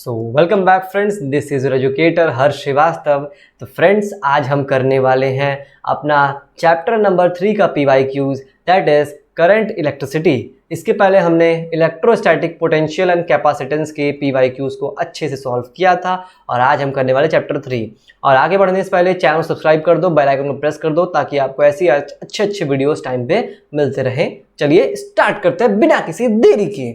So welcome back friends, this is your educator Harsh Shrivastava. तो friends, आज हम करने वाले हैं अपना चैप्टर नंबर 3 का PYQs, that is current electricity. इसके पहले हमने इलेक्ट्रोस्टैटिक पोटेंशियल एंड कैपेसिटेंस के PYQs को अच्छे से सॉल्व किया था और आज हम करने वाले चैप्टर 3। और आगे बढ़ने से पहले चैनल सब्सक्राइब कर दो, बेल आइकन को प्रेस कर दो ताकि आपको ऐसी अच्छे अच्छे वीडियोस टाइम पे मिलते रहें। चलिए स्टार्ट करते हैं बिना किसी देरी के।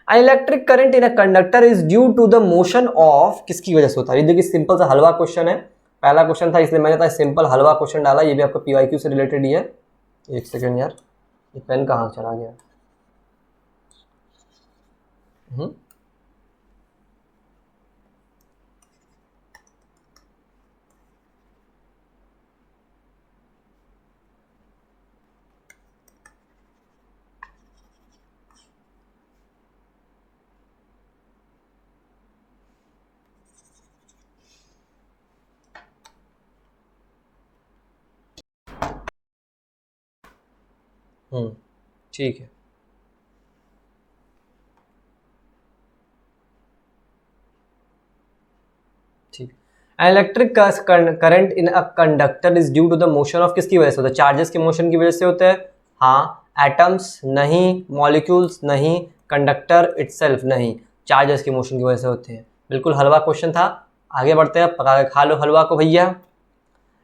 Electric current in a conductor is due to the motion of, किसकी वजह से होता है? ये देखिए सिंपल सा हलवा क्वेश्चन है, पहला क्वेश्चन था इसलिए मैंने सिंपल हलवा क्वेश्चन डाला। ये भी आपका PYQ से रिलेटेड ही है। एक सेकेंड यार, ये पेन कहाँ चला गया? ठीक है। ठीक, electric current in a conductor is due to the motion of, किसकी वजह से होता है? चार्जेस के मोशन की वजह से होता है। हाँ, एटम्स नहीं, मॉलिक्यूल्स नहीं, कंडक्टर इटसेल्फ नहीं, चार्जेस के मोशन की वजह से होते हैं। बिल्कुल हलवा क्वेश्चन था। आगे बढ़ते हैं, पका के खा लो हलवा को भैया।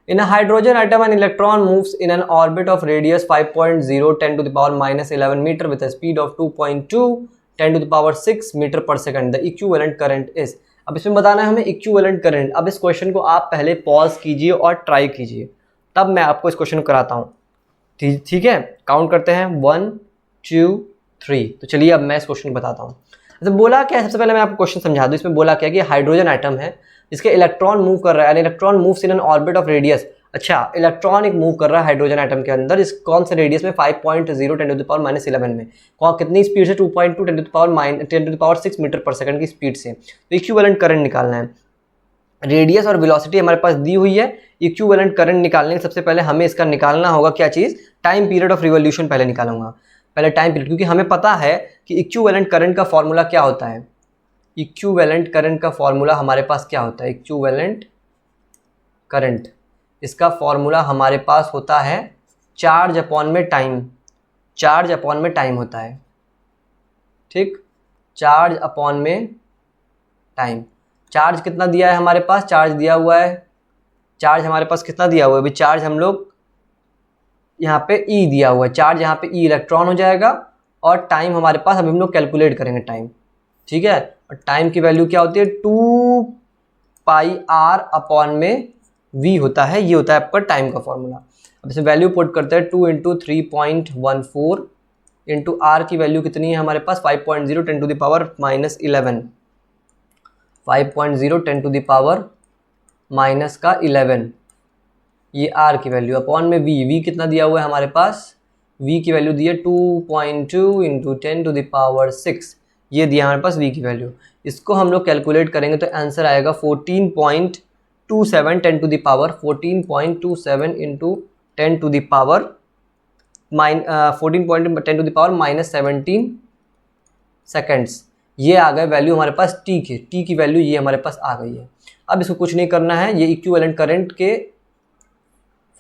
In a hydrogen atom, an electron moves in an orbit of radius 5.0 10 to the power minus 11 meter with a speed of 2.2 10 to the power 6 meter per second. The equivalent current is, अब इसमें बताना है हमें equivalent current. अब इस question को आप पहले पॉज कीजिए और ट्राई कीजिए, तब मैं आपको इस क्वेश्चन को कराता हूँ। ठीक है, काउंट करते हैं 1 2 3। तो चलिए अब मैं इस क्वेश्चन को बताता हूँ। तो बोला क्या, सबसे पहले मैं आपको क्वेश्चन समझा दूँ। इसमें बोला क्या कि हाइड्रोजन एटम है जिसके इलेक्ट्रॉन मूव कर रहा है, electron moves in an orbit of radius. अच्छा, इलेक्ट्रॉन एक मूव कर रहा है हाइड्रोजन एटम के अंदर, इस कौन से रेडियस में? 5.0 10 टू द पावर माइनस 11 में। कितनी स्पीड से? 2.2 10 टू द पावर 6 मीटर पर सेकंड की स्पीड से। तो इक्विवेलेंट करंट निकालना है। रेडियस और वेलोसिटी हमारे पास दी हुई है। इक्विवेलेंट करंट निकालने के सबसे पहले हमें इसका निकालना होगा क्या चीज़? टाइम पीरियड ऑफ रिवोल्यूशन पहले निकालूंगा। पहले टाइम पीरियड, क्योंकि हमें पता है कि इक्विवेलेंट करंट का फॉर्मूला क्या होता है। इक्विवेलेंट करंट का फॉर्मूला हमारे पास क्या होता है? इक्विवेलेंट करंट, इसका फॉर्मूला हमारे पास होता है चार्ज अपॉन में टाइम। चार्ज अपॉन में टाइम होता है, ठीक, चार्ज अपॉन में टाइम। चार्ज कितना दिया है हमारे पास? चार्ज दिया हुआ है, चार्ज हमारे पास कितना दिया हुआ है? अभी चार्ज हम लोग यहाँ पे E दिया हुआ है, चार्ज यहाँ पे E इलेक्ट्रॉन हो जाएगा। और टाइम हमारे पास, अभी हम लोग कैलकुलेट करेंगे टाइम, ठीक है। और टाइम की वैल्यू क्या होती है? 2 पाई आर अपॉन में V होता है। ये होता है आपका टाइम का फॉर्मूला। अब इसमें वैल्यू पुट करते हैं, 2 इंटू 3.14 इंटू आर की वैल्यू कितनी है हमारे पास? 5.0 10 to the power minus 11। 5.0 10 to the power minus का 11, ये आर की वैल्यू अपॉन में V कितना दिया हुआ है हमारे पास? V की वैल्यू दी है 2.2 इंटू 10 टू द पावर 6, ये दिया हमारे पास V की वैल्यू। इसको हम लोग कैलकुलेट करेंगे तो आंसर आएगा 14.27 10 to the power 14.27 into 10 to the power 14.10 to the power minus 17 seconds. ये आ गए वैल्यू हमारे पास T की। T की वैल्यू ये हमारे पास आ गई है। अब इसको कुछ नहीं करना है, ये इक्विवेलेंट करंट के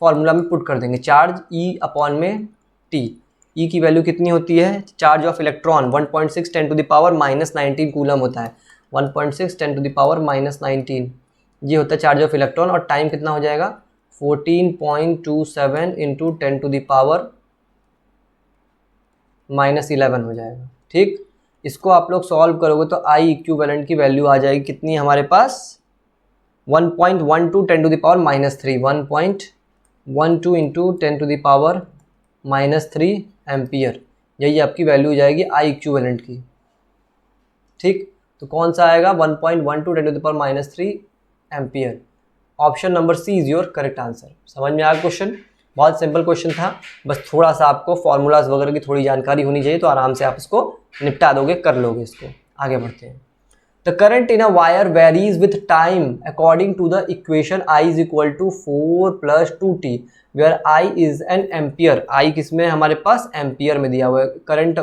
फॉर्मूला में पुट कर देंगे। चार्ज E अपॉन में T, E की वैल्यू कितनी होती है? Charge of electron 1.6 10 to the power माइनस 19 कूलम होता है। 1.6 10 टू द पावर माइनस 19, ये होता है चार्ज ऑफ इलेक्ट्रॉन। और टाइम कितना हो जाएगा? 14.27 into 10 to the power minus 11 हो जाएगा, ठीक। इसको आप लोग सॉल्व करोगे तो I इक्विवेलेंट की वैल्यू आ जाएगी कितनी हमारे पास? 1.12 10 to the power minus 3, 1.12 into 10 to the power minus 3 ampere. यही आपकी वैल्यू हो जाएगी I इक्विवेलेंट की, ठीक। तो कौन सा आएगा? 1.12 10 to the power minus 3 ampere. Option number C is your correct answer. समझ में आया क्वेश्चन? बहुत सिंपल क्वेश्चन था, बस थोड़ा सा आपको फॉर्मूलाज वगैरह की थोड़ी जानकारी होनी चाहिए तो आराम से आप इसको निपटा दोगे, कर लोगे इसको। आगे बढ़ते हैं। The current in a wire varies with time according to the equation I is equal to 4 + 2t where I is in ampere. I किसमें हमारे पास एम्पियर में दिया हुआ है। करंट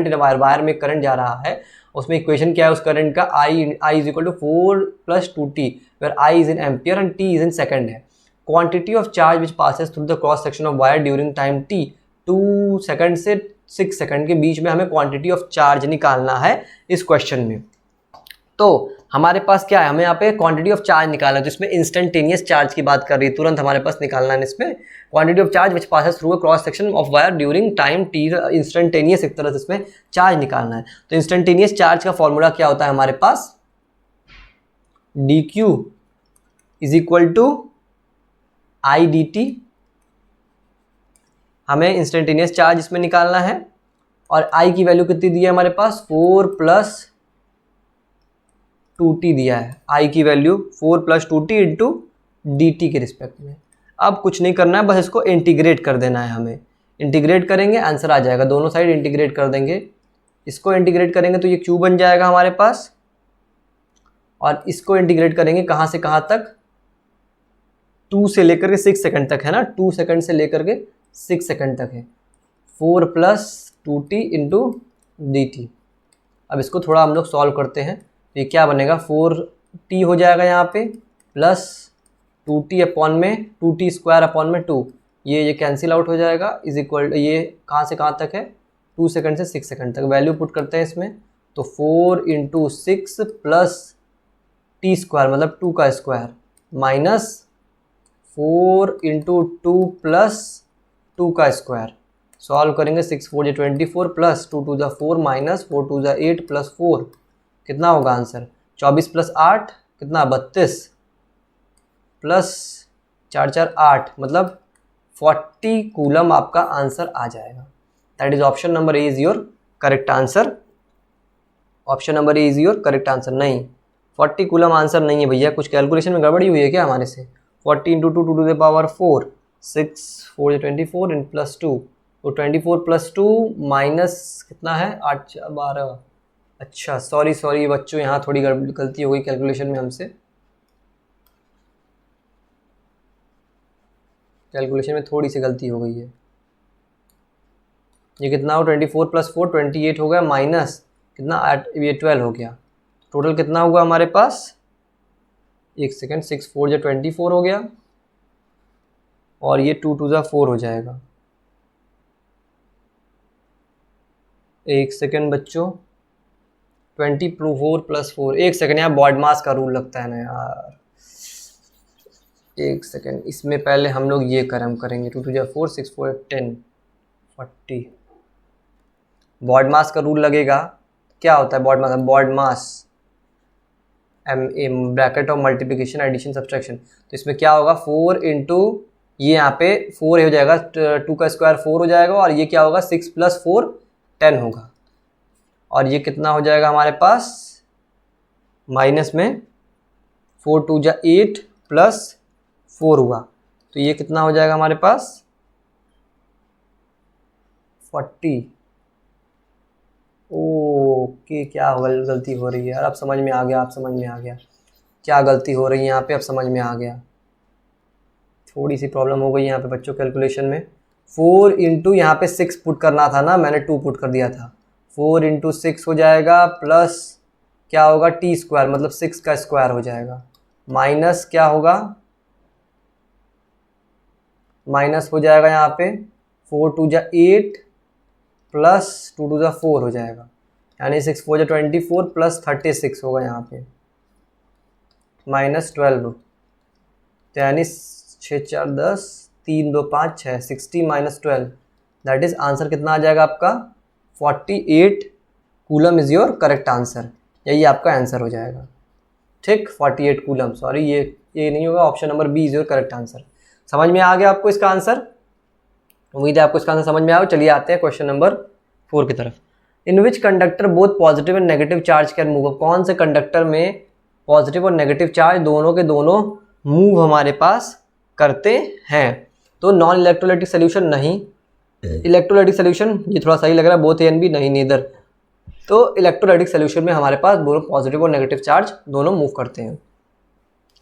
इन अ वायर में करंट जा रहा है, उसमें इक्वेशन क्या है उस करंट का, I is equal to 4 + 2t where I is in ampere and t is in second है। Quantity of charge which passes through the cross section of wire during time t, 2 second से 6 second के बीच में हमें quantity of charge निकालना है इस question में। तो हमारे पास क्या है, हमें यहाँ पे क्वांटिटी ऑफ चार्ज निकालना है, तो इसमें इंस्टेंटेनियस चार्ज की बात कर रही है, तुरंत हमारे पास निकालना है इसमें quantity of charge which passes through a cross section of wire during time T. Instantaneous एक तरह से इसमें चार्ज निकालना है। तो इंस्टेंटेनियस चार्ज का फॉर्मूला क्या होता है हमारे पास, dq is equal to I dt। हमें इंस्टेंटेनियस चार्ज इसमें निकालना है और I की वैल्यू कितनी दी है हमारे पास, 4 + 2t दिया है। I की वैल्यू 4 + 2t इंटू dt के रिस्पेक्ट में। अब कुछ नहीं करना है, बस इसको इंटीग्रेट कर देना है। हमें इंटीग्रेट करेंगे आंसर आ जाएगा, दोनों साइड इंटीग्रेट कर देंगे। इसको इंटीग्रेट करेंगे तो ये q बन जाएगा हमारे पास, और इसको इंटीग्रेट करेंगे कहाँ से कहाँ तक, 2 से लेकर के 6 सेकंड तक है ना, 2 सेकंड से लेकर के 6 सेकंड तक है। 4 + 2t इंटू dt। अब इसको थोड़ा हम लोग सॉल्व करते हैं, तो ये क्या बनेगा, 4t हो जाएगा यहाँ पे प्लस 2t अपॉन में 2t² अपॉन में 2, ये कैंसिल आउट हो जाएगा, इज इक्वल, ये कहाँ से कहाँ तक है, 2 सेकंड से 6 सेकंड तक। वैल्यू पुट करते हैं इसमें, तो 4 × 6 + t² मतलब 2 का स्क्वायर माइनस 4 × 2 + 2 का स्क्वायर। सॉल्व करेंगे, 6 × 4 = 24 प्लस 2 × 2 = 4 माइनस 4 × 2 = 8 प्लस 4, कितना होगा आंसर, 24 + 8 कितना, 32 प्लस 4 × 4 = 8, मतलब 40 कूलम आपका आंसर आ जाएगा। That is option number A is your correct answer. Option number A is your correct answer. नहीं, 40 कूलम आंसर नहीं है भैया, कुछ कैलकुलेशन में गड़बड़ी हुई है क्या हमारे से। 40 × 2 = 2 ⁴, 6 × 4 = 24 + +2, तो 24 + 2 माइनस कितना है, 8 × 12। अच्छा सॉरी बच्चों, यहाँ थोड़ी गलती हो गई कैलकुलेशन में हमसे, कैलकुलेशन में थोड़ी सी गलती हो गई है। ये कितना हो, 24 + 4 28 हो गया, माइनस कितना 8, ये 12 हो गया। टोटल कितना हुआ हमारे पास, एक सेकेंड, 6 × 4 = 24 हो गया, और ये 2 × 2 = 4 हो जाएगा। एक सेकेंड बच्चों, 24 + 4, एक सेकेंड, यहाँ बॉडमास का रूल लगता है ना यार, एक सेकेंड, इसमें पहले हम लोग ये करेंगे, 2 × 2 = 4, 6 × 4 = 10, 40। बॉडमास का रूल लगेगा, क्या होता है BODMAS, bracket of multiplication addition subtraction. तो इसमें क्या होगा, 4 × ये यहाँ पे 4 हो जाएगा, 2 का स्क्वायर 4 हो जाएगा, और ये क्या होगा, 6 + 4 10 होगा, और ये कितना हो जाएगा हमारे पास, माइनस में 4 × 2 = 8 प्लस 4 हुआ, तो ये कितना हो जाएगा हमारे पास, 40। ओके, क्या गलती हो रही है यार, अब समझ में आ गया, क्या गलती हो रही है यहाँ पे, अब समझ में आ गया। थोड़ी सी प्रॉब्लम हो गई यहाँ पे बच्चों कैलकुलेशन में। 4 × यहाँ पे 6 पुट करना था ना, मैंने 2 पुट कर दिया था। 4 × 6 हो जाएगा, प्लस क्या होगा, t² मतलब 6 का स्क्वायर हो जाएगा, माइनस क्या होगा, माइनस हो जाएगा यहाँ पे 4 × 2 = 8 प्लस 2 × 2 = 4 हो जाएगा, यानी 6 × 4 = 24 प्लस 36 होगा यहाँ पे, माइनस 12, तो यानी 6 × 4 = 10, 3 × 2 = 5, 6, 60 माइनस 12, दैट इज आंसर कितना आ जाएगा आपका, 48 coulomb is your correct answer. यही आपका आंसर हो जाएगा, ठीक, 48 कूलम। सॉरी, ये नहीं होगा, option number B is your correct answer. समझ में आ गया आपको इसका आंसर, उम्मीद है आपको इसका आंसर समझ में आया। चलिए आते हैं क्वेश्चन नंबर 4 की तरफ। In which conductor both positive and negative charge can move, कौन से कंडक्टर में पॉजिटिव और नेगेटिव चार्ज दोनों के दोनों मूव हमारे पास करते हैं। तो नॉन इलेक्ट्रोलाइटिक सोल्यूशन नहीं, इलेक्ट्रोलाइटिक सोल्यूशन ये थोड़ा सही लग रहा है, बोथ ए एंड बी नहीं, नीदर। तो इलेक्ट्रोलाइटिक सोल्यूशन में हमारे पास दोनों पॉजिटिव और नेगेटिव चार्ज दोनों मूव करते हैं।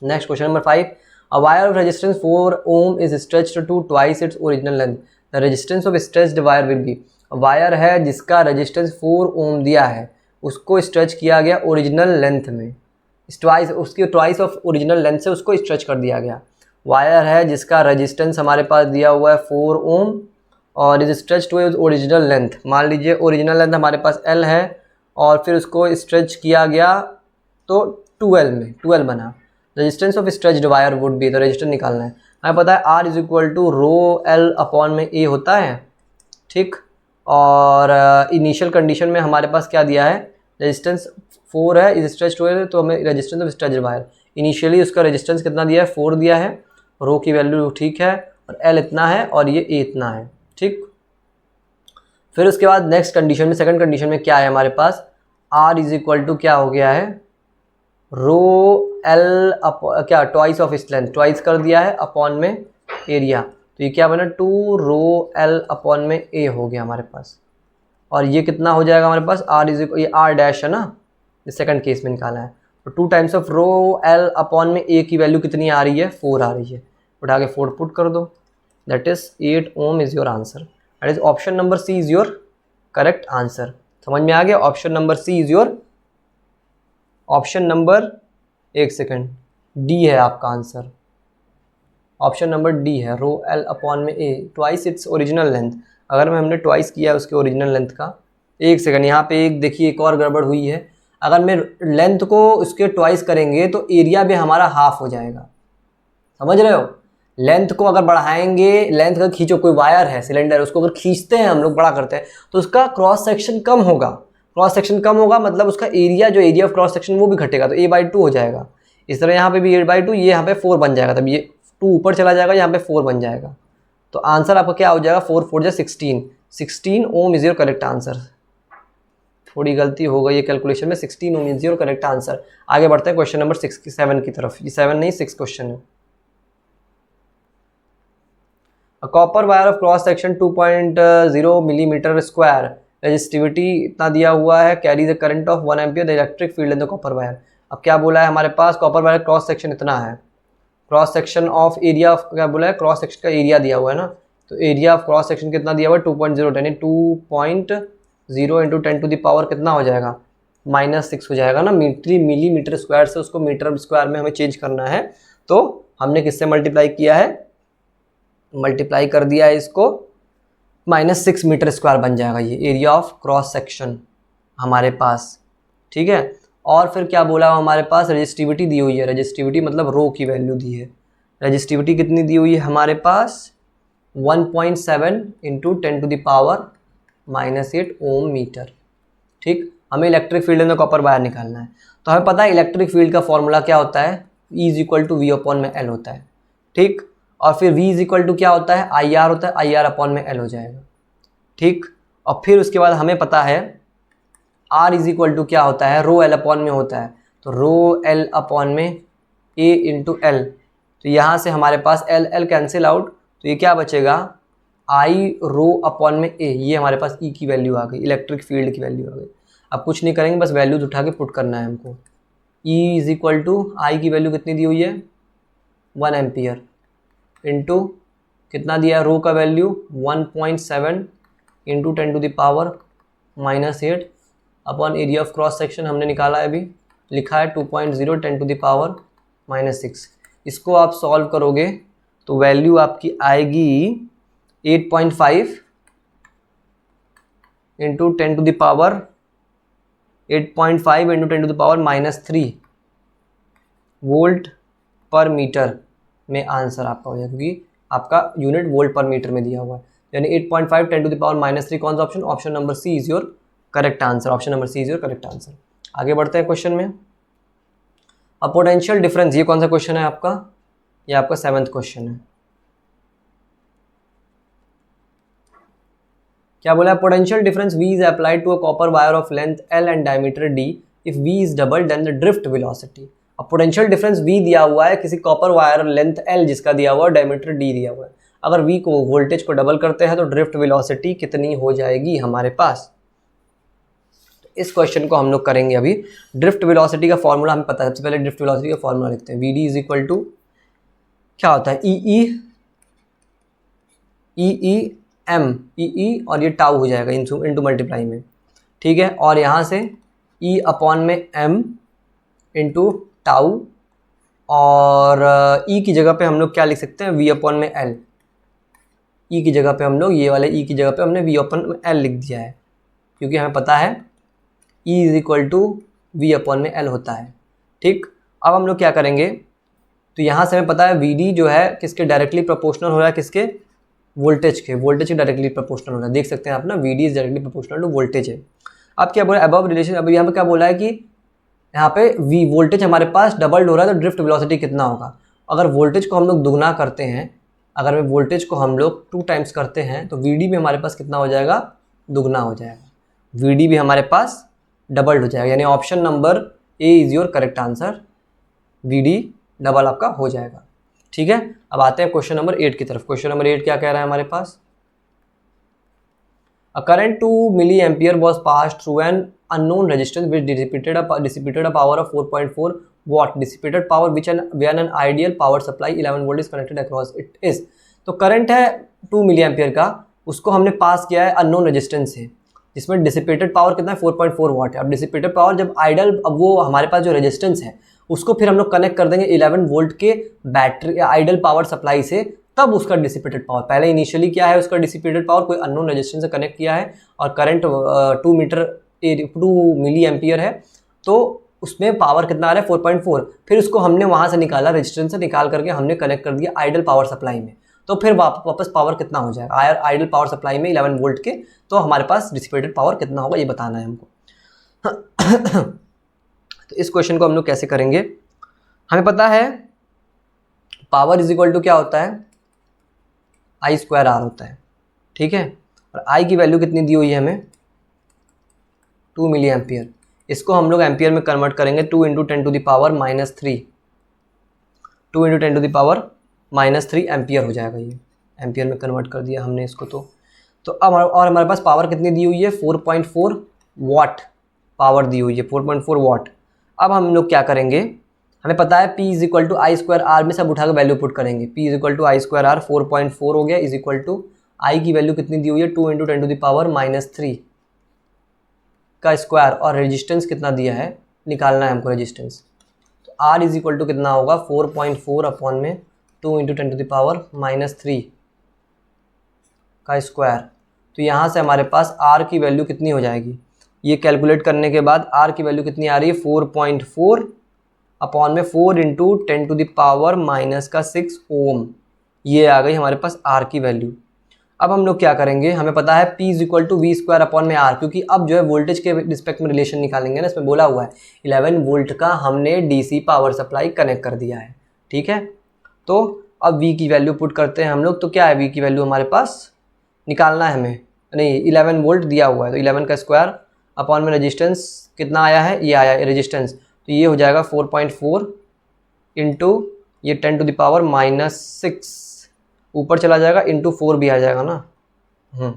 Next question number 5, a wire of resistance 4 ohm is stretched to twice its original length, the resistance of stretched wire will be. Wire है जिसका रेजिस्टेंस 4 ओम दिया है, उसको स्ट्रेच किया गया ओरिजिनल लेंथ में, ट्वाइस, उसकी ट्वाइस ऑफ ओरिजिनल लेंथ से उसको स्ट्रेच कर दिया गया। वायर है जिसका रेजिस्टेंस हमारे पास दिया हुआ है 4 ओम और is stretch to original length. मान लीजिए ओरिजिनल लेंथ हमारे पास L है और फिर उसको स्ट्रेच किया गया तो 12 में 12 बना। Resistance of stretched wire would be, तो रेजिस्टेंस निकालना है। हमें पता है R is equal to rho L upon में A होता है, ठीक। और इनिशियल कंडीशन में हमारे पास क्या दिया है, रेजिस्टेंस 4 है, इज स्ट्रेच टू है, तो हमें resistance of stretched wire initially उसका रेजिस्टेंस कितना दिया है, 4 दिया है, रो की वैल्यू ठीक है, और L इतना है और ये A इतना है, ठीक। फिर उसके बाद नेक्स्ट कंडीशन में, सेकंड कंडीशन में क्या है हमारे पास, R इज इक्वल टू क्या हो गया है, रो L क्या ट्वाइस ऑफ इस लेंथ, ट्वाइस कर दिया है अपॉन में एरिया, तो ये क्या बना 2 रो L अपॉन में A हो गया हमारे पास। और ये कितना हो जाएगा हमारे पास, R इज इक्वल, ये R डैश है ना, ये सेकंड केस में निकाला है, तो 2 times of rho L upon में A की वैल्यू कितनी आ रही है, 4 आ रही है, उठा के 4 पुट कर दो, that is 8 ohm is your answer. That is option number C is your correct answer. समझ में आ गया, option number C is your, option number, एक सेकंड, डी है आपका आंसर, ऑप्शन नंबर डी है, रो L अपॉन में A twice its original length. अगर हमने ट्वाइस किया है उसके ओरिजिनल लेंथ का, एक सेकंड यहाँ पे एक देखिए एक और गड़बड़ हुई है, अगर मैं लेंथ को उसके ट्वाइस करेंगे तो एरिया भी हमारा हाफ हो जाएगा, समझ रहे हो। लेंथ को अगर बढ़ाएंगे, लेंथ का खींचो, कोई वायर है सिलेंडर, उसको अगर खींचते हैं हम लोग, बड़ा करते हैं, तो उसका क्रॉस सेक्शन कम होगा, क्रॉस सेक्शन कम होगा मतलब उसका एरिया, जो एरिया ऑफ क्रॉस सेक्शन वो भी घटेगा, तो A/2 हो जाएगा। इस तरह यहाँ पे भी 8/2, ये यहाँ पे 4 बन जाएगा, तब ये 2 ऊपर चला जाएगा, यहाँ पे 4 बन जाएगा, तो आंसर आपका क्या हो जाएगा, 4 4 16, 16 ohm is your correct answer. थोड़ी गलती हो गई है कैलकुलेशन में, 16 ohm is your correct answer. आगे बढ़ते हैं क्वेश्चन नंबर 7 की तरफ, ये 7 नहीं 6 क्वेश्चन है। A copper wire of cross section 2.0 millimetre square, resistivity इतना दिया हुआ है, carries a current of 1 ampere, the electric field in the copper wire. अब क्या बोला है हमारे पास, कॉपर वायर क्रॉस सेक्शन इतना है, cross section of area of, क्या बोला है, क्रॉस सेक्शन का एरिया दिया हुआ है ना, तो एरिया ऑफ क्रॉस सेक्शन कितना दिया हुआ है 2.0, यानी 2.0 इंटू 10 टू द पावर कितना हो जाएगा, -6 हो जाएगा ना, मिलीमीटर स्क्वायर से उसको मीटर स्क्वायर में हमें चेंज करना है, तो हमने किससे मल्टीप्लाई किया है, मल्टीप्लाई कर दिया है इसको, -6 मीटर स्क्वायर बन जाएगा ये एरिया ऑफ क्रॉस सेक्शन हमारे पास, ठीक है। और फिर क्या बोला हमारे पास, रेजिस्टिविटी दी हुई है, रेजिस्टिविटी मतलब रो की वैल्यू दी है, रेजिस्टिविटी कितनी दी हुई है हमारे पास 1.7 into 10 to the power -8 ohm meter, ठीक। हमें electric field in the copper wire निकालना है, तो हमें पता है इलेक्ट्रिक फील्ड का फॉर्मूला क्या होता है, E is equal to V upon में L होता है, ठीक। और फिर V इज इक्वल टू क्या होता है, IR होता है, IR अपॉन में L हो जाएगा, ठीक। और फिर उसके बाद हमें पता है R इज इक्वल टू क्या होता है, रो L अपॉन में होता है, तो रो L अपॉन में A इंटू L, तो यहाँ से हमारे पास L कैंसिल आउट, तो ये क्या बचेगा, I रो अपॉन में A, ये हमारे पास E की वैल्यू आ गई, इलेक्ट्रिक फील्ड की वैल्यू आ गई। अब कुछ नहीं करेंगे, बस वैल्यूज उठा के पुट करना है हमको। E is equal to I की वैल्यू कितनी दी हुई है 1 एम्पियर इंटू कितना दिया है, रो का value 1.7 into 10 to the power -8 upon area of cross section हमने निकाला है, अभी लिखा है 2.0 10 टू द पावर -6। इसको आप सॉल्व करोगे तो वैल्यू आपकी आएगी 8.5 into 10 to the power 8.5 into 10 to the power -3 volt पर मीटर में आंसर आपका हो जाएगा, क्योंकि आपका यूनिट वोल्ट पर मीटर में दिया हुआ है, यानी 8.5 10 टू द पावर -3, कौन सा option, option number C is your correct answer, option number C is your correct answer. आगे बढ़ते हैं क्वेश्चन में। अब पोटेंशियल डिफरेंस, ये कौन सा क्वेश्चन है आपका, ये आपका 7th क्वेश्चन है। क्या बोला है, potential difference V is applied to a copper wire of length L and diameter D, if V is double then the drift velocity. अब पोटेंशियल डिफरेंस V दिया हुआ है किसी कॉपर वायर लेंथ L जिसका दिया हुआ है, डायमीटर D दिया हुआ है, अगर V को वोल्टेज को डबल करते हैं तो ड्रिफ्ट वेलोसिटी कितनी हो जाएगी हमारे पास। इस क्वेश्चन को हम लोग करेंगे अभी। ड्रिफ्ट वेलोसिटी का फॉर्मूला हमें पता है, सबसे पहले ड्रिफ्ट वेलोसिटी का फॉर्मूला लिखते हैं। V D is equal to क्या होता है, ई ई और ये टाउ हो जाएगा इनटू मल्टीप्लाई में, ठीक है। और यहाँ से ई अपॉन में एम इंटू टाउ, और ई की जगह पे हम लोग क्या लिख सकते हैं, वी अपॉन में एल। ई की जगह पे हम लोग ये वाले ई की जगह पे हमने वी अपॉन में एल लिख दिया है, क्योंकि हमें पता है E is equal to V upon में एल होता है, ठीक। अब हम लोग क्या करेंगे, तो यहाँ से हमें पता है वी डी जो है किसके डायरेक्टली प्रोपोर्शनल हो रहा है, किसके, वोल्टेज के डायरेक्टली प्रोपोर्शनल हो रहा है। देख सकते हैं आप ना, V D is directly proportional to voltage है। अब क्या बोला, अबव रिलेशन, अब यहाँ पे क्या बोला है कि यहाँ पे वी वोल्टेज हमारे पास डबल्ड हो रहा है, तो ड्रिफ्ट वेलोसिटी कितना होगा। अगर वोल्टेज को हम लोग दुगना करते हैं, अगर वोल्टेज को हम लोग 2 टाइम्स करते हैं, तो वी डी भी हमारे पास कितना हो जाएगा, दुगना हो जाएगा। वी डी भी हमारे पास डबल्ड हो जाएगा, यानी option number A is your correct answer. V D double आपका हो जाएगा, ठीक है। अब आते हैं क्वेश्चन नंबर 8 की तरफ। क्वेश्चन नंबर 8 क्या कह रहा है हमारे पास, A current 2 milliampere was passed through an unknown resistance which dissipated a power of 4.4 watt. Dissipated power when an ideal power supply 11 volt is connected across it is. तो current है 2 milliampere का, उसको हमने पास किया है अननोन रेजिस्टेंस से, जिसमें dissipated power कितना है, 4.4 वाट है। अब डिसिपेटेड पावर जब आइडल, अब वो हमारे पास जो रेजिस्टेंस है उसको फिर हम लोग कनेक्ट कर देंगे 11 वोल्ट के बैटरी आइडल पावर सप्लाई से, तब उसका डिसिपेटेड पावर, पहले इनिशियली क्या है उसका डिसिपेटेड पावर, कोई अननोन रेजिस्टेंस से कनेक्ट किया है और करंट 2 मिली एम्पियर है, तो उसमें पावर कितना आ रहा है, 4.4। फिर उसको हमने वहाँ से निकाला, रेजिस्टेंस से निकाल करके हमने कनेक्ट कर दिया आइडल पावर सप्लाई में, तो फिर वापस पावर कितना हो जाएगा आइडल पावर सप्लाई में 11 वोल्ट के, तो हमारे पास डिसिपेटेड पावर कितना होगा ये बताना है हमको। तो इस क्वेश्चन को हम लोग कैसे करेंगे, हमें पता है पावर इज इक्वल टू क्या होता है, आई स्क्वायर आर होता है, ठीक है। और आई की वैल्यू कितनी दी हुई है हमें, 2 मिली एम्पियर। इसको हम लोग एम्पियर में कन्वर्ट करेंगे, 2 into 10 to the power -3, 2 into 10 to the power -3 ampere हो जाएगा। ये एम्पियर में कन्वर्ट कर दिया हमने इसको। तो अब और हमारे पास पावर कितनी दी हुई है, 4.4 वाट पावर दी हुई है, 4.4 वाट। अब हम लोग क्या करेंगे, हमें पता है P is equal to I square R में सब उठा के वैल्यू पुट करेंगे। P is equal to I square R 4.4 हो गया, इज इक्वल टू आई की वैल्यू कितनी दी हुई है, 2 इंटू 10 टू द पावर -3 का स्क्वायर, और रेजिस्टेंस कितना दिया है निकालना है हमको रेजिस्टेंस। तो R इज इक्वल टू कितना होगा, 4.4 अपॉन में 2 इंटू 10 टू द पावर -3 का स्क्वायर। तो यहाँ से हमारे पास R की वैल्यू कितनी हो जाएगी, ये कैलकुलेट करने के बाद R की वैल्यू कितनी आ रही है, 4.4 अपॉन में 4 इंटू 10 टू द पावर -6 ओम, ये आ गई हमारे पास R की वैल्यू। अब हम लोग क्या करेंगे, हमें पता है P is equal to V square upon में R, क्योंकि अब जो है वोल्टेज के रिस्पेक्ट में रिलेशन निकालेंगे ना, इसमें बोला हुआ है 11 वोल्ट का हमने DC पावर सप्लाई कनेक्ट कर दिया है, ठीक है। तो अब V की वैल्यू पुट करते हैं हम लोग, तो क्या है V की वैल्यू हमारे पास निकालना है हमें, नहीं 11 वोल्ट दिया हुआ है, तो 11 का स्क्वायर अपॉन में रेजिस्टेंस कितना आया है, ये आया है रेजिस्टेंस, तो ये हो जाएगा 4.4 इंटू ये 10 टू द पावर -6 ऊपर चला जाएगा, इंटू 4 भी आ जाएगा ना।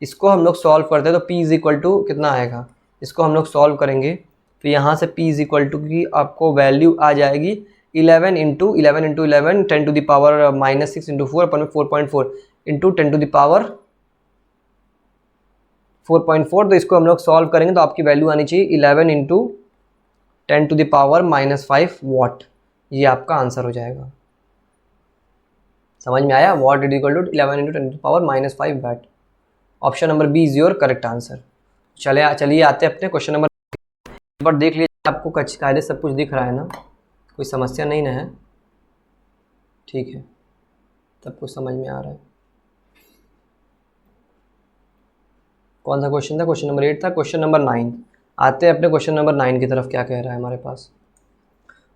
इसको हम लोग सॉल्व करते हैं, तो P इज इक्वल टू कितना आएगा, इसको हम लोग सॉल्व करेंगे, तो यहाँ से P इज इक्वल टू की आपको वैल्यू आ जाएगी 11 into 11 10 to the power -6 into 4 upon में 4.4 इंटू 10 टू द पावर 4.4। तो इसको हम लोग सॉल्व करेंगे तो आपकी वैल्यू आनी चाहिए 11 into 10 to the power -5 watt, ये आपका आंसर हो जाएगा। समझ में आया, watt is equal to 11 into 10 to the power -5 watt. Option number B is your correct answer. चलिए आते हैं अपने क्वेश्चन नंबर पर, देख लीजिए आपको कायदे सब कुछ दिख रहा है ना, कोई समस्या नहीं ना है, ठीक है, सब कुछ समझ में आ रहा है। कौन सा क्वेश्चन था, क्वेश्चन नंबर 8 था। क्वेश्चन नंबर 9 आते हैं अपने क्वेश्चन नंबर 9 की तरफ। क्या कह रहा है हमारे पास,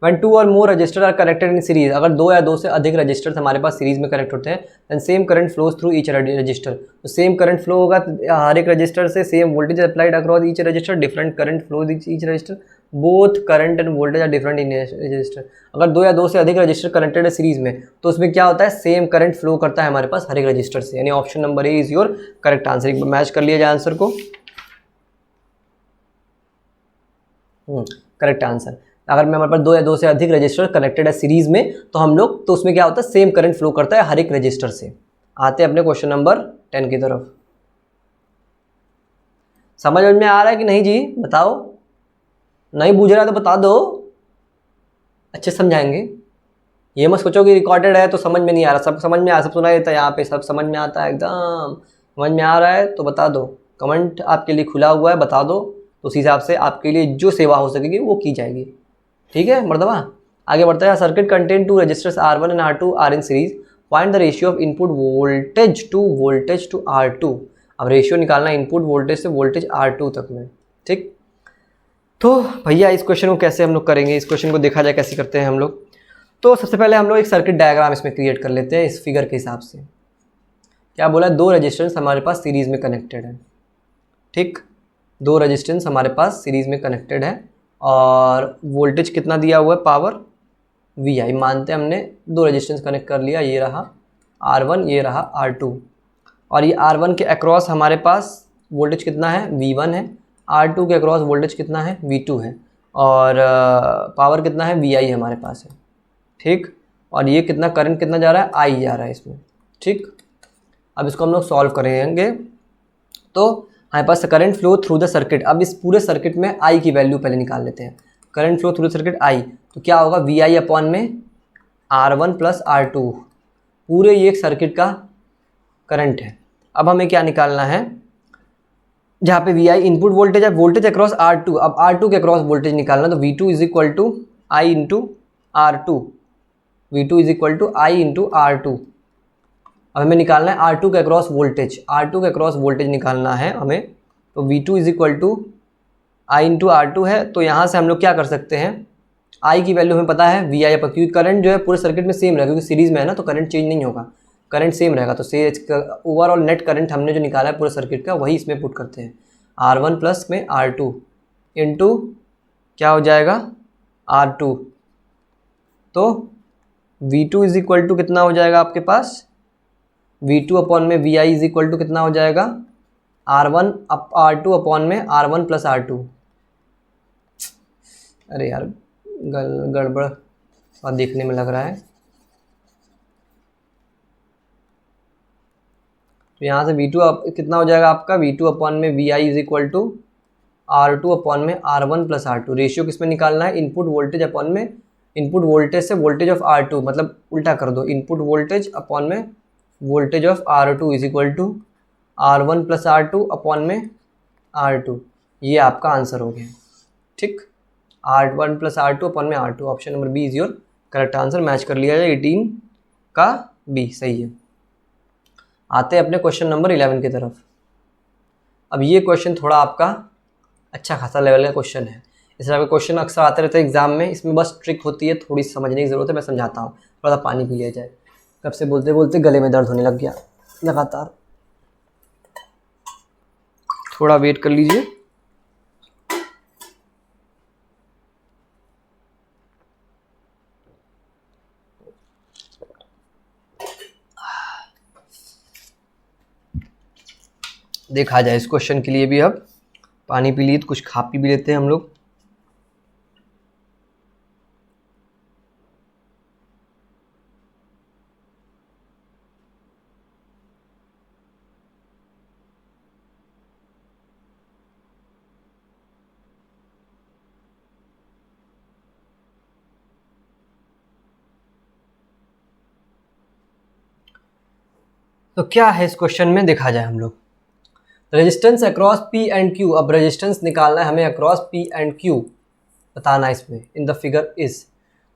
When 2 or more resistor are connected in series, अगर 2 या 2 से अधिक रजिस्टर्स हमारे पास सीरीज में कनेक्ट होते हैं, then same current flows through each resistor. तो सेम करंट फ्लो होगा हर एक रजिस्टर से, same voltage applied across each resistor, different current flows each resistor, both current and voltage are different in resistor. अगर 2 या 2 से अधिक रजिस्टर कनेक्टेड है सीरीज में, तो उसमें क्या होता है, सेम करंट फ्लो करता है हमारे पास हर एक रजिस्टर से, यानी option number A is your correct answer. एक बार मैच कर लिया जाए आंसर को। Correct answer. अगर मैं हमारे पास दो या दो से अधिक रजिस्टर कनेक्टेड है सीरीज में तो हम लोग तो उसमें क्या होता है, सेम करंट फ्लो करता है हर एक रजिस्टर से। आते हैं अपने क्वेश्चन नंबर 10 की तरफ। समझ में आ रहा है कि नहीं जी, बताओ। नहीं बूझ रहा है तो बता दो, अच्छे समझाएंगे। ये मत सोचो कि रिकॉर्डेड है तो समझ में नहीं आ रहा, सब समझ में आ, सब सुनाई देता है, यहाँ पे सब समझ में आता है एकदम। समझ में आ रहा है तो बता दो, कमेंट आपके लिए खुला हुआ है, बता दो, तो उस हिसाब से आपके लिए जो सेवा हो सकेगी वो की जाएगी। ठीक है मर्दबा, आगे बढ़ता है। Circuit contain two resistors R1 and R2 are in series, find the ratio of input voltage to R2। अब रेशियो निकालना है इनपुट वोल्टेज से वोल्टेज R2 तक में। ठीक, तो भैया इस क्वेश्चन को कैसे हम लोग करेंगे, इस क्वेश्चन को देखा जाए कैसे करते हैं हम लोग। तो सबसे पहले हम लोग एक सर्किट डायग्राम इसमें क्रिएट कर लेते हैं इस फिगर के हिसाब से। क्या बोला, दो रेजिस्टेंस हमारे पास सीरीज में कनेक्टेड है। ठीक, दो रेजिस्टेंस हमारे पास सीरीज में कनेक्टेड है और वोल्टेज कितना दिया हुआ है, पावर VI मानते हैं हमने। दो रेजिस्टेंस कनेक्ट कर लिया, ये रहा R1, ये रहा R2, और ये R1 के अक्रॉस हमारे पास वोल्टेज कितना है, V1 है। R2 के अक्रॉस वोल्टेज कितना है, V2 है, और पावर कितना है, VI हमारे पास है। ठीक, और ये कितना करंट कितना जा रहा है, I जा रहा है इसमें। ठीक, अब इसको हम लोग सॉल्व करेंगे। तो हमारे पास current flow through the circuit, अब इस पूरे सर्किट में I की वैल्यू पहले निकाल लेते हैं। Current flow through the circuit I, तो क्या होगा, VI अपॉन में R1 प्लस R2, पूरे ये एक सर्किट का करंट है। अब हमें क्या निकालना है, जहाँ पे VI इनपुट वोल्टेज है, वोल्टेज अक्रॉस R2, अब R2 के अक्रॉस वोल्टेज निकालना, तो V2 is equal to I into R2, V2 is equal to I into R2। अब हमें निकालना है R2 के अक्रॉस वोल्टेज, R2 के अक्रॉस वोल्टेज निकालना है हमें, तो V2 is equal to I into R2 है। तो यहाँ से हम लोग क्या कर सकते हैं, I की वैल्यू हमें पता है VI पर, क्योंकि करंट जो है पूरे सर्किट में सेम रहेगा, क्योंकि सीरीज में है ना, तो करंट चेंज नहीं होगा, करंट सेम रहेगा। तो ओवरऑल नेट करंट हमने जो निकाला है पूरे सर्किट का वही इसमें पुट करते हैं, R1 प्लस में R2 इंटू क्या हो जाएगा, R2। तो V2 इज इक्वल टू कितना हो जाएगा आपके पास, V2 अपॉन में VI इज इक्वल टू कितना हो जाएगा, R1 R2 अपॉन में R1 प्लस R2। अरे यार गड़बड़ सा देखने में लग रहा है। तो यहाँ से V2 कितना हो जाएगा आपका, V2 अपॉन में VI is equal to R2 upon में R1 प्लस R2। रेशियो किसमें निकालना है, इनपुट वोल्टेज अपॉन में, इनपुट वोल्टेज से वोल्टेज ऑफ R2, मतलब उल्टा कर दो, इनपुट वोल्टेज अपॉन में voltage of R2 is equal to R1 plus R2 upon में R2। ये आपका आंसर हो गया। ठीक, R1 प्लस R2 अपॉन में R2, option number B is your correct answer. Match कर लिया जाए, 18 का बी सही है। आते हैं अपने क्वेश्चन नंबर 11 की तरफ। अब ये क्वेश्चन थोड़ा आपका अच्छा खासा लेवल का क्वेश्चन है। इस तरह के क्वेश्चन अक्सर आते रहते हैं एग्जाम में, इसमें बस ट्रिक होती है, थोड़ी समझने की ज़रूरत है, मैं समझाता हूँ। थोड़ा सा पानी पी लिया जाए, कब से बोलते बोलते गले में दर्द होने लग गया लगातार, थोड़ा वेट कर लीजिए। देखा जाए इस क्वेश्चन के लिए भी, अब पानी पी लिए तो कुछ खा पी भी लेते हैं हम लोग। तो क्या है इस क्वेश्चन में, देखा जाए हम लोग। Resistance across P and Q, अब रेजिस्टेंस निकालना है हमें अक्रॉस P एंड Q, बताना है इसमें इन द फिगर इज।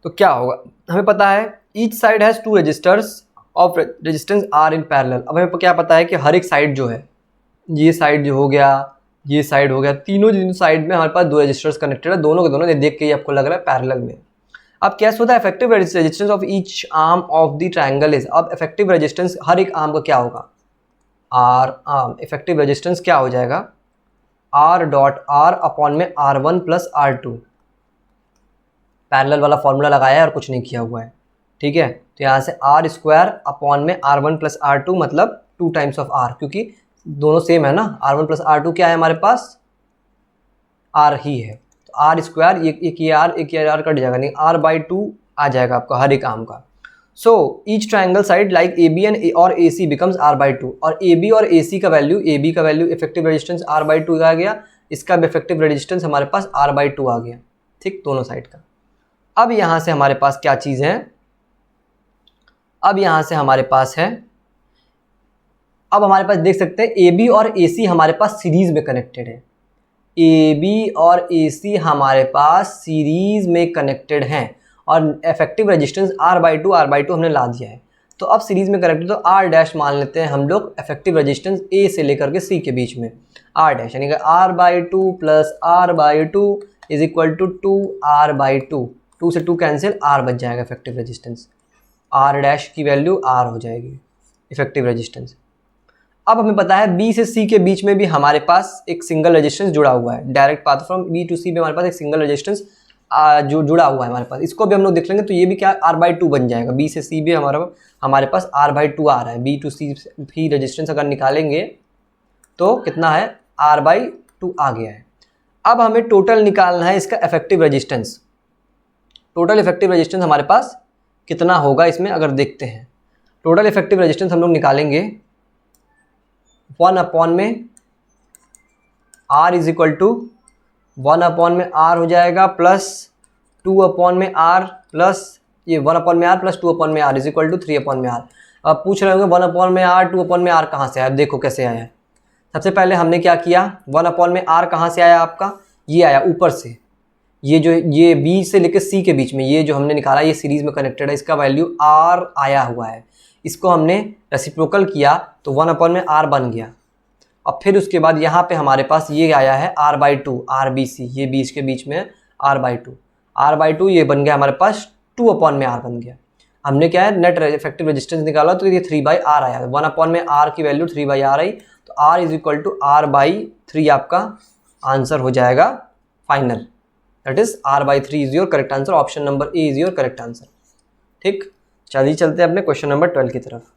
तो क्या होगा, हमें पता है each side has two resistors of resistance are in parallel. अब हमें क्या पता है कि हर एक साइड जो है, ये साइड जो हो गया, ये साइड हो गया, तीनों साइड में हमारे पास दो रजिस्टर्स कनेक्टेड है, दोनों के दोनों देख के ही आपको लग रहा है पैरेलल में। अब कैसे होता है, effective resistance of each arm of the triangle is. अब इफेक्टिव रेजिस्टेंस हर एक आर्म का क्या होगा, आर आर्म, इफेक्टिव रेजिस्टेंस क्या हो जाएगा, R डॉट R अपॉन में R1 प्लस R2। पैरेलल वाला फॉर्मूला लगाया है और कुछ नहीं किया हुआ है। ठीक है, तो यहाँ से R स्क्वायर अपॉन में R1 प्लस R2, मतलब 2 टाइम्स ऑफ R, क्योंकि दोनों सेम है ना। R1 प्लस R2 क्या है हमारे पास, R ही है, तो आर स्क्वायर, एक ये आर कट जाएगा, नहीं r/2 आ जाएगा आपका हर एक आर्म का। So each triangle side like A B and और ए सी बिकम्स r/2, और ए बी और ए सी का वैल्यू, ए बी का वैल्यू इफेक्टिव रेजिस्टेंस r/2 आ गया, इसका भी इफेक्टिव रेजिस्टेंस हमारे पास r/2 आ गया, ठीक, दोनों साइड का। अब यहाँ से हमारे पास क्या चीज़ है, अब यहाँ से हमारे पास है, अब हमारे पास देख सकते हैं ए बी और ए सी हमारे पास सीरीज में कनेक्टेड है, ए बी और ए सी हमारे पास सीरीज में कनेक्टेड हैं, और इफेक्टिव रेजिस्टेंस r/2 हमने ला दिया है। तो अब सीरीज में कनेक्टेड, तो r डैश मान लेते हैं हम लोग इफेक्टिव रेजिस्टेंस ए से लेकर के सी के बीच में, r डैश यानी कि r/2 plus r/2 is equal to 2r/2, 2 से 2 कैंसिल, r बच जाएगा इफेक्टिव रेजिस्टेंस, r डैश की वैल्यू r हो जाएगी इफेक्टिव रेजिस्टेंस। अब हमें पता है B से C के बीच में भी हमारे पास एक सिंगल रेजिस्टेंस जुड़ा हुआ है, direct path from B to C में हमारे पास एक सिंगल रेजिस्टेंस जो जुड़ा हुआ है हमारे पास, इसको भी हम लोग देख लेंगे, तो ये भी क्या r/2 बन जाएगा। B से C भी हमारे पास r/2 आ रहा है, B टू C भी रेजिस्टेंस अगर निकालेंगे तो कितना है, r/2 आ गया है। अब हमें टोटल निकालना है इसका effective resistance, total effective resistance हमारे पास कितना होगा इसमें, अगर देखते हैं टोटल इफेक्टिव रेजिस्टेंस हम लोग निकालेंगे 1 में r इज इक्वल टू 1 में r हो जाएगा, प्लस 2 में r, प्लस ये 1 में r प्लस 2 में r इज इक्वल टू 3 में r। अब पूछ रहे होंगे 1 में r 2 में r कहाँ से आया, देखो कैसे आया है। सबसे पहले हमने क्या किया, 1 में r कहाँ से आया आपका, ये आया ऊपर से, ये जो ये B से लेकर C के बीच में ये जो हमने निकाला, ये सीरीज में कनेक्टेड है, इसका वैल्यू r आया हुआ है, इसको हमने रेसिप्रोकल किया तो 1 में r बन गया। और फिर उसके बाद यहाँ पे हमारे पास ये आया है r/2, RBC, ये बीच के बीच में r/2 ये बन गया हमारे पास 2 में r बन गया। हमने क्या है, नेट इफेक्टिव रेजिस्टेंस निकाला तो ये 3/r आया, 1 में r की वैल्यू 3/r आई, तो r is equal to r/3 आपका आंसर हो जाएगा final, that is r/3 is your correct answer, option number A is your correct answer. ठीक, चलिए चलते हैं अपने क्वेश्चन नंबर 12 की तरफ।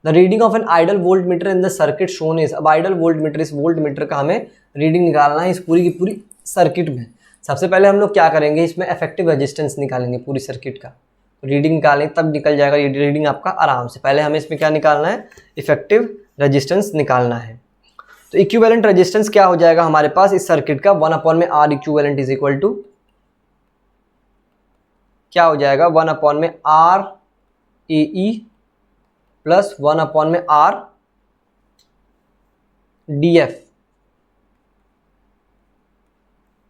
The reading of an ideal volt meter in the circuit shown is, अब आइडल वोल्ट मीटर, इस volt meter का हमें रीडिंग निकालना है इस पूरी की पूरी सर्किट में। सबसे पहले हम लोग क्या करेंगे, इसमें इफेक्टिव रेजिस्टेंस निकालेंगे पूरी सर्किट का, रीडिंग निकालेंगे तब निकल जाएगा ये रीडिंग आपका आराम से। पहले हमें इसमें क्या निकालना है, इफेक्टिव रेजिस्टेंस निकालना है। तो इक्विवेलेंट रेजिस्टेंस क्या हो जाएगा हमारे पास इस सर्किट का, 1 में r equivalent is equal to क्या हो जाएगा, 1 में r AE प्लस 1 में r DF।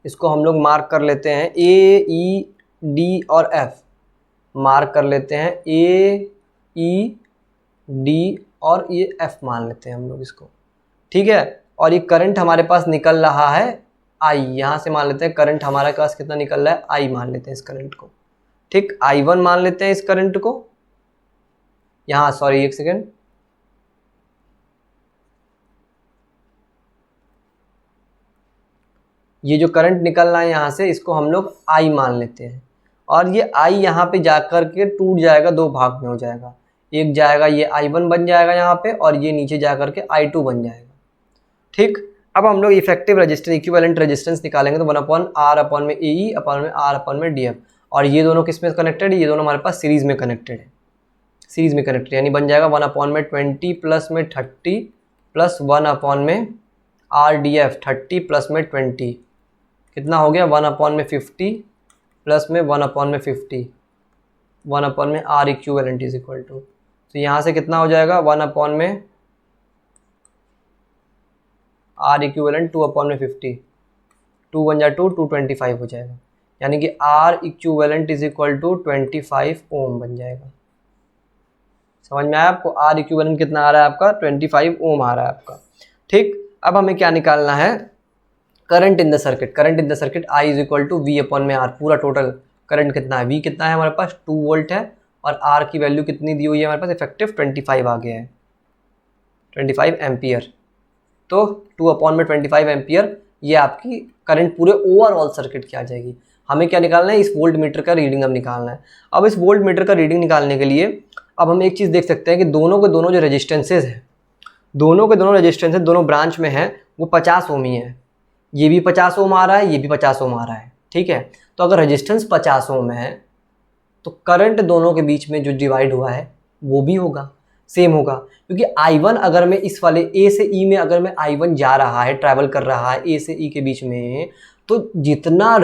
इसको हम लोग मार्क कर लेते हैं, A E D और F मार्क कर लेते हैं, A E D और ये F मान लेते हैं हम लोग इसको, ठीक है। और ये करंट हमारे पास निकल रहा है I, यहाँ से मान लेते हैं करंट हमारे पास कितना निकल रहा है, I मान लेते हैं इस करंट को, ठीक, I1 मान लेते हैं इस करंट को, यहाँ सॉरी एक सेकेंड, ये जो करंट निकल रहा है यहाँ से इसको हम लोग I मान लेते हैं, और ये I यहाँ पे जाकर के टूट जाएगा, दो भाग में हो जाएगा, एक जाएगा ये I1 बन जाएगा यहाँ पे, और ये नीचे जाकर के I2 बन जाएगा, ठीक। अब हम लोग इफेक्टिव रेजिस्टेंस इक्विवेलेंट रेजिस्टेंस निकालेंगे, तो 1/r में AE में r में DF, और ये दोनों किस में कनेक्टेड है, ये दोनों हमारे पास सीरीज में कनेक्टेड है, सीरीज में कनेक्टेड यानी बन जाएगा 1 में 20 प्लस में 30 प्लस 1 में RDF 30 प्लस में 20 कितना हो गया, 1 में 50 प्लस में 1 में 50, 1 में R equivalent is equal to, तो यहाँ से कितना हो जाएगा, 1 में R इक्विवेलेंट 2 में 50, 2 बन जाए 2 225 हो जाएगा, यानी कि R equivalent is equal to 25 ohm बन जाएगा। समझ में आया आपको, R इक्विवेलेंट कितना आ रहा है आपका, 25 ओम आ रहा है आपका, ठीक। अब हमें क्या निकालना है, current in the circuit, current in the circuit I is equal to V में R, पूरा टोटल करंट कितना है, V कितना है हमारे पास 2 वोल्ट है, और R की वैल्यू कितनी दी हुई है हमारे पास, इफेक्टिव 25 आ गया है, 25 एम्पियर, तो 2 में 25 एम्पियर ये आपकी करंट पूरे ओवरऑल सर्किट की आ जाएगी। हमें क्या निकालना है, इस वोल्ट मीटर का रीडिंग अब निकालना है। अब इस वोल्ट मीटर का रीडिंग निकालने के लिए अब हम एक चीज़ देख सकते हैं कि दोनों के दोनों जो रेजिस्टेंसेज हैं, दोनों के दोनों रेजिस्टेंसेज दोनों ब्रांच में हैं, वो 50 ओम ही है, ये भी 50 ओम आ रहा है, ये भी 50 ओम आ रहा है, ठीक है। तो अगर रेजिस्टेंस 50 ओम है तो करंट दोनों के बीच में जो डिवाइड हुआ है वो भी होगा, सेम होगा, क्योंकि I1 अगर मैं इस वाले A से E में अगर मैं I1 जा रहा है, ट्रैवल कर रहा है A से E के बीच में, तो जितना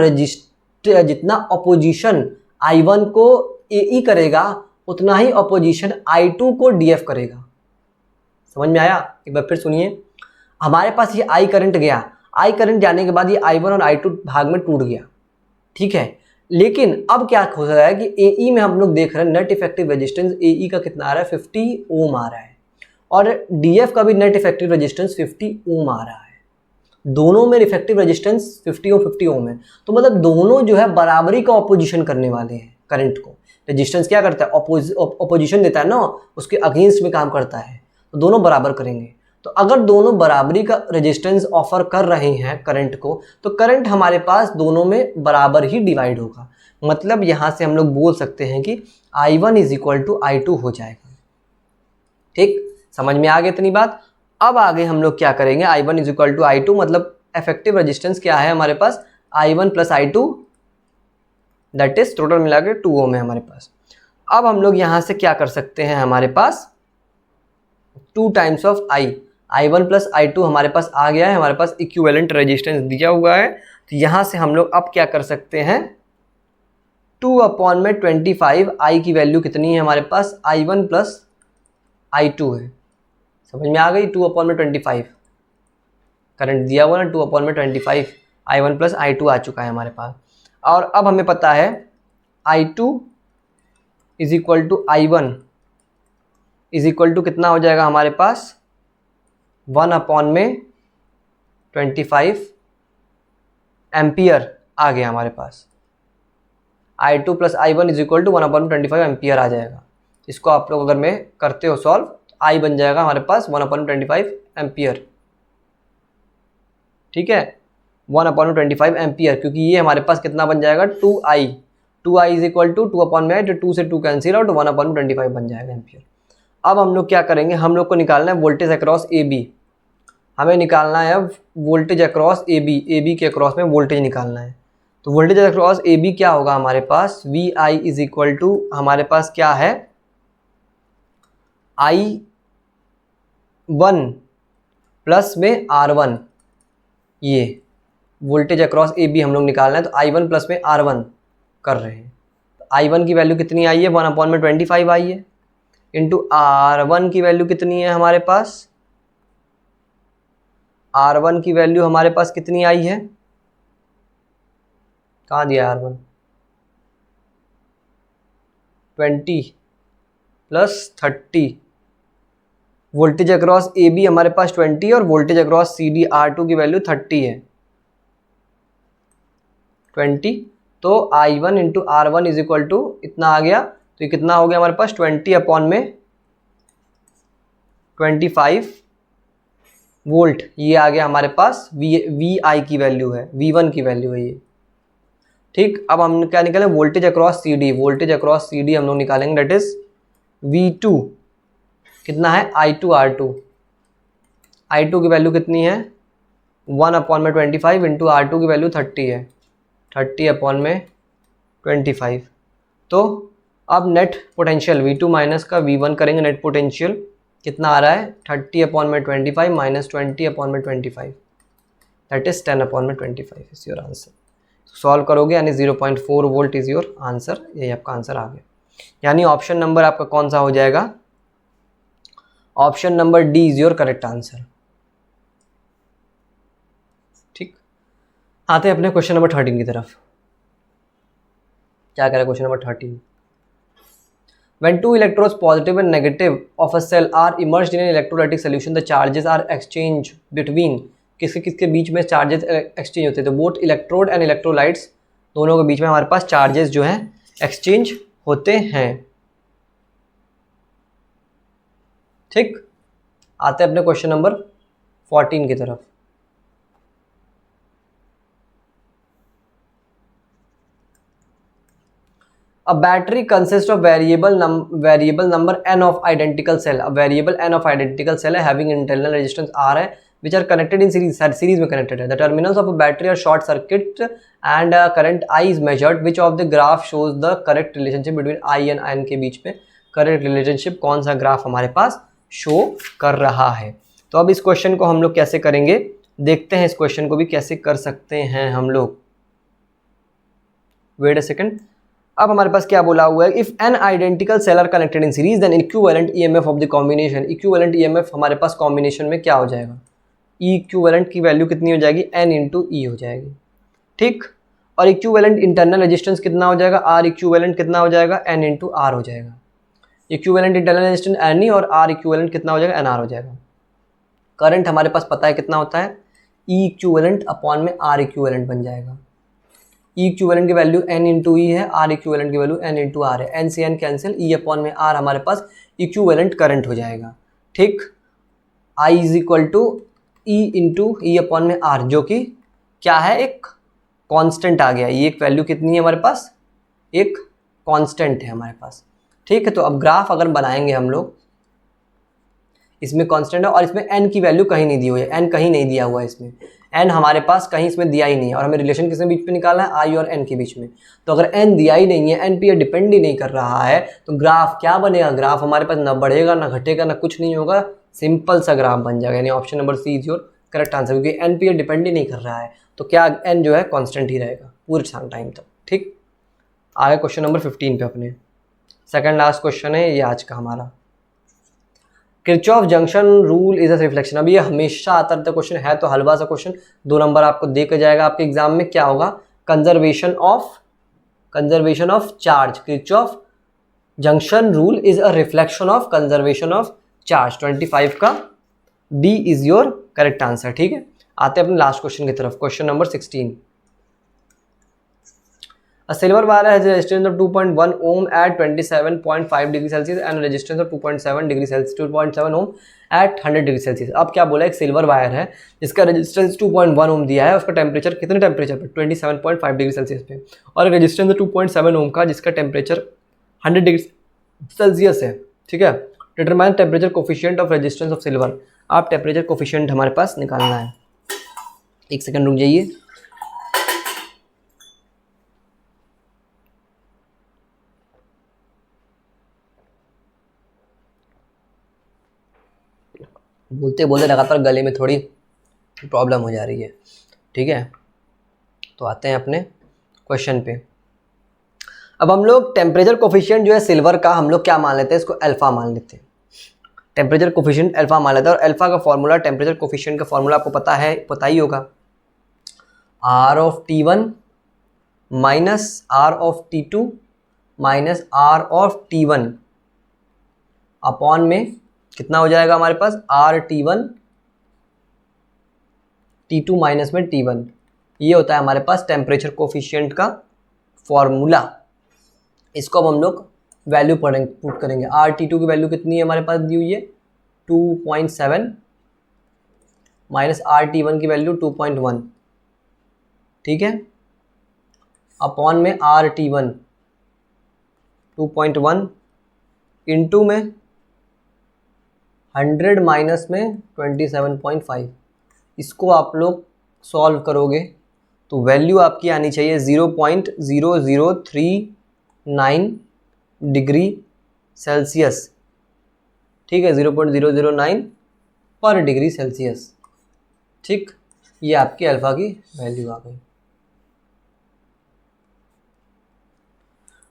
अपोजिशन I1 को AE करेगा उतना ही अपोजिशन I2 को DF करेगा। समझ में आया? एक बार फिर सुनिए, हमारे पास ये I करंट गया, I करंट जाने के बाद ये I1 और I2 भाग में टूट गया, ठीक है। लेकिन अब क्या हो रहा है कि AE में हम लोग देख रहे हैं नेट इफेक्टिव रेजिस्टेंस AE का कितना आ रहा है, 50 ओम आ रहा है, और DF का भी नेट इफेक्टिव रेजिस्टेंस 50 ओम आ रहा है। दोनों में इफेक्टिव रेजिस्टेंस 50 और 50 ओम है, तो मतलब दोनों जो है बराबरी का ऑपोजिशन करने वाले हैं करंट को। रेजिस्टेंस क्या करता है, ऑपोजिशन देता है ना, उसके अगेंस्ट में काम करता है, तो दोनों बराबर करेंगे। तो अगर दोनों बराबरी का रेजिस्टेंस ऑफर कर रहे हैं करंट को, तो करंट हमारे पास दोनों में बराबर ही डिवाइड होगा। मतलब यहाँ से हम लोग बोल सकते हैं कि I1 is equal to I2 हो जाएगा। ठीक, समझ में आ गई इतनी बात। अब आगे हम लोग क्या करेंगे, I1 is equal to I2 मतलब इफेक्टिव रेजिस्टेंस क्या है हमारे पास, I1 plus I2 that is total मिला के 2 ओम है हमारे पास। अब हम लोग यहाँ से क्या कर सकते हैं, हमारे पास 2 times of I1 plus I2 हमारे पास आ गया है, हमारे पास इक्विवेलेंट रेजिस्टेंस दिया हुआ है। तो यहाँ से हम लोग अब क्या कर सकते हैं, 2/25 I की वैल्यू कितनी है हमारे पास, I1 प्लस I2 है। समझ में आ गई, 2/25 करंट दिया हुआ ना, 2/25 I1 प्लस I2 आ चुका है हमारे पास। और अब हमें पता है I2 is equal to I1 is equal to कितना हो जाएगा हमारे पास, 1/25 एम्पियर आ गया हमारे पास। I2 plus I1 is equal to 1/25 ampere आ जाएगा। इसको आप लोग अगर मैं करते हो सॉल्व, तो I बन जाएगा हमारे पास 1/25 एम्पियर, ठीक है, 1/25 एम्पियर, क्योंकि ये हमारे पास कितना बन जाएगा, 2I इज इक्वल टू 2/8, 2 से 2 कैंसिल आउट, 1/25 बन जाएगा एम्पियर। अब हम लोग क्या करेंगे, हम लोग को निकालना है वोल्टेज अक्रॉस AB, हमें निकालना है वोल्टेज अक्रॉस AB के अक्रॉस में वोल्टेज निकालना है। तो वोल्टेज अक्रॉस AB क्या होगा हमारे पास, VI इज इक्वल टू हमारे पास क्या है, I1 प्लस में R1, ये वोल्टेज अक्रॉस AB हम लोग निकालना है, तो I1 प्लस में R1 कर रहे हैं। तो I1 की वैल्यू कितनी आई है, 1/25 आई है, इंटू R1 की वैल्यू कितनी है हमारे पास, R1 की वैल्यू हमारे पास कितनी आई है, कहाँ दिया R1, 20 plus 30, voltage across AB हमारे पास 20 और वोल्टेज अक्रॉस CD R2 की वैल्यू 30 है, 20। तो I1 into R1 is equal to इतना आ गया, तो ये कितना हो गया हमारे पास, 20/25 वोल्ट, ये आ गया हमारे पास। VI की वैल्यू है, V1 की वैल्यू है ये, ठीक। अब हम क्या निकालें, voltage across CD, voltage across CD हम लोग निकालेंगे, दैट इज V2 कितना है, I2 R2 की वैल्यू कितनी है, 1/25 इंटू R2 की वैल्यू 30 है, 30/25। तो अब नेट पोटेंशियल V2 माइनस का V1 करेंगे, नेट पोटेंशियल कितना आ रहा है, 30/25 minus 20/25 that is 10/25 is your answer. Solve करोगे यानी 0.4 वोल्ट इज योर आंसर, यही आपका आंसर आ गया। यानी ऑप्शन नंबर आपका कौन सा हो जाएगा, option number D is your correct answer. ठीक, आते हैं अपने क्वेश्चन नंबर 13 की तरफ। क्या कह रहा है question number 13, when two electrodes positive and negative of a cell are immersed in an electrolytic solution, the charges are exchanged between, किसके किसके बीच में चार्जेस एक्सचेंज होते हैं, तो बोथ इलेक्ट्रोड एंड इलेक्ट्रोलाइट्स दोनों के बीच में हमारे पास चार्जेस जो हैं एक्सचेंज होते हैं। ठीक, आते हैं अपने क्वेश्चन नंबर 14 की तरफ। A battery consists of variable number n of identical cell, a variable n of identical cell है, having internal resistance R है, which are connected in series में कनेक्टेड है. The terminals of a battery are short circuit and current I is measured. Which of the graph shows the correct relationship between I and N के बीच में correct relationship कौन सा graph हमारे पास show कर रहा है. तो अब इस क्वेश्चन को हम लोग कैसे करेंगे, देखते हैं इस क्वेश्चन को भी कैसे कर सकते हैं हम लोग. Wait a second. अब हमारे पास क्या बोला हुआ है, if N identical cell are connected in series then equivalent EMF of the combination. Equivalent EMF हमारे पास कॉम्बिनेशन में क्या हो जाएगा, ई इक्विवेलेंट की वैल्यू कितनी हो जाएगी, एन इंटू ई हो जाएगी. ठीक. और इक्विवेलेंट इंटरनल रेजिस्टेंस कितना हो जाएगा, आर इक्विवेलेंट कितना हो जाएगा, एन इंटू आर हो जाएगा. Equivalent internal resistance N E और आर इक्विवेलेंट कितना हो जाएगा, एन आर हो जाएगा. करंट हमारे पास पता है कितना होता है, ई इक्विवेलेंट अपॉन में आर इक्विवेलेंट बन जाएगा. ई इक्विवेलेंट की वैल्यू एन इंटू ई है, आर इक्विवेलेंट की वैल्यू एन इंटू आर है. एन से एन कैंसिल, ई अपॉन में आर हमारे पास इक्विवेलेंट करंट हो जाएगा. ठीक. I is equal to E into E upon में आर, जो कि क्या है, एक कांस्टेंट आ गया. ये एक वैल्यू कितनी है हमारे पास, एक कांस्टेंट है हमारे पास. ठीक है. तो अब ग्राफ अगर बनाएंगे हम लोग, इसमें कांस्टेंट है और इसमें एन की वैल्यू कहीं नहीं दी हुई है, एन कहीं नहीं दिया हुआ है इसमें, एन हमारे पास कहीं इसमें दिया ही नहीं है. और हमें रिलेशन किसके बीच में निकालना है, आई और एन के बीच में. तो अगर एन दिया ही नहीं है, एन पे डिपेंड ही नहीं कर रहा है, तो ग्राफ क्या बनेगा, ग्राफ हमारे पास ना बढ़ेगा ना घटेगा ना कुछ नहीं होगा, सिंपल सा ग्राफ बन जाएगा. यानी option number C is your correct answer, क्योंकि एन पे डिपेंड ही नहीं कर रहा है. तो क्या एन जो है कॉन्स्टेंट ही रहेगा पूरे टाइम तक. ठीक. आगे क्वेश्चन नंबर 15 पे अपने सेकंड लास्ट क्वेश्चन है ये आज का हमारा. Kirchhoff junction rule is a reflection. अब ये हमेशा आता रहता क्वेश्चन है, तो हलवा सा क्वेश्चन, 2 नंबर आपको दे के जाएगा आपके एग्जाम में. क्या होगा, conservation of charge. Kirchhoff junction rule is a reflection of conservation of charge. 25 का D is your correct answer. ठीक है. आते हैं अपने लास्ट क्वेश्चन की तरफ. Question number 16. A silver wire has a resistance of 2.1 ohm at 27.5 degree Celsius and resistance of 2.7 degree Celsius 2.7 ohm at 100 degree Celsius. अब क्या बोला, एक सिल्वर वायर है जिसका रेजिस्टेंस 2.1 ओम दिया है, उसका टेम्परेचर कितने टेम्परेचर पे, 27.5 डिग्री सेल्सियस पे, और रेजिस्टेंस 2.7 ओम का जिसका टेम्परेचर 100 डिग्री सेल्सियस है. ठीक है. Determine temperature coefficient of resistance of silver. आप टेम्परेचर कोफिशिएंट हमारे पास निकालना है. एक सेकंड रुक जाइए. बोलते बोलते लगातार गले में थोड़ी प्रॉब्लम हो जा रही है. ठीक है. तो आते हैं अपने क्वेश्चन पे. अब हम लोग टेम्परेचर कोफिशिएंट जो है सिल्वर का हम लोग क्या मान लेते हैं, इसको अल्फा मान लेते हैं. टेम्परेचर कोफिशिएंट अल्फा मान लेते हैं. और अल्फा का फॉर्मूला, टेम्परेचर कोफिशिएंट का फॉर्मूला आपको पता ही होगा, R of T1 minus R of T2 minus R of T1 upon में कितना हो जाएगा हमारे पास, आर T1 T2 माइनस में T1. ये होता है हमारे पास टेम्परेचर कोफिशिएंट का फॉर्मूला. इसको अब हम लोग वैल्यू पुट करेंगे. आर T2 की वैल्यू कितनी है हमारे पास दी हुई है, 2.7 माइनस आर T1 की वैल्यू 2.1. ठीक है. अपॉन में आर T1 2.1 इंटू में 100 माइनस में 27.5. इसको आप लोग सॉल्व करोगे तो वैल्यू आपकी आनी चाहिए 0.0039 डिग्री सेल्सियस. ठीक है. 0.009 पर डिग्री सेल्सियस. ठीक. ये आपकी अल्फा की वैल्यू आ गई.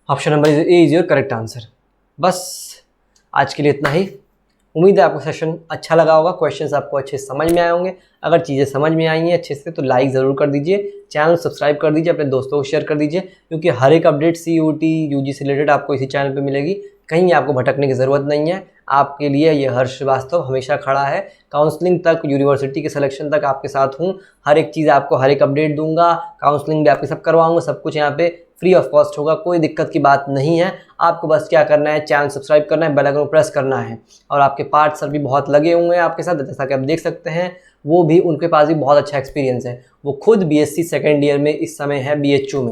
Option number A is your correct answer. बस आज के लिए इतना ही. उम्मीद है आपको सेशन अच्छा लगा होगा, क्वेश्चंस आपको अच्छे समझ में आए होंगे. अगर चीज़ें समझ में आई हैं अच्छे से तो लाइक ज़रूर कर दीजिए, चैनल सब्सक्राइब कर दीजिए, अपने दोस्तों को शेयर कर दीजिए, क्योंकि हर एक अपडेट CUT UG से रिलेटेड आपको इसी चैनल पे मिलेगी. कहीं आपको भटकने की ज़रूरत नहीं है. आपके लिए ये हर्ष श्रीवास्तव हमेशा खड़ा है. काउंसलिंग तक, यूनिवर्सिटी के सिलेक्शन तक आपके साथ हूँ. हर एक चीज़ आपको हर एक अपडेट दूंगा. काउंसलिंग भी आपके सब करवाऊँगा. सब कुछ यहाँ पे फ्री ऑफ कॉस्ट होगा. कोई दिक्कत की बात नहीं है. आपको बस क्या करना है, चैनल सब्सक्राइब करना है, बेल आइकन को प्रेस करना है. और आपके पार्ट सर भी बहुत लगे हुए हैं आपके साथ, जैसा कि आप देख सकते हैं. वो भी, उनके पास भी बहुत अच्छा एक्सपीरियंस है. वो खुद BSc सेकेंड ईयर में इस समय है, BHU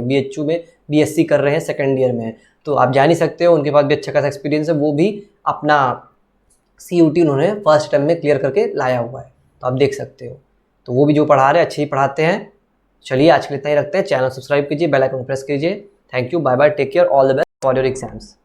में BSc कर रहे हैं, सेकेंड ईयर में है. तो आप जान ही सकते हो, उनके पास भी अच्छा खासा एक्सपीरियंस है. वो भी अपना CUT उन्होंने फर्स्ट टाइम में क्लियर करके लाया हुआ है. तो आप देख सकते हो। तो वो भी जो पढ़ा रहे हैं अच्छे ही पढ़ाते हैं। चलिए आज के लिए इतना ही रखते हैं। चैनल सब्सक्राइब कीजिए, बेल आइकन प्रेस कीजिए। Thank you, bye bye, take care, all the best for your exams.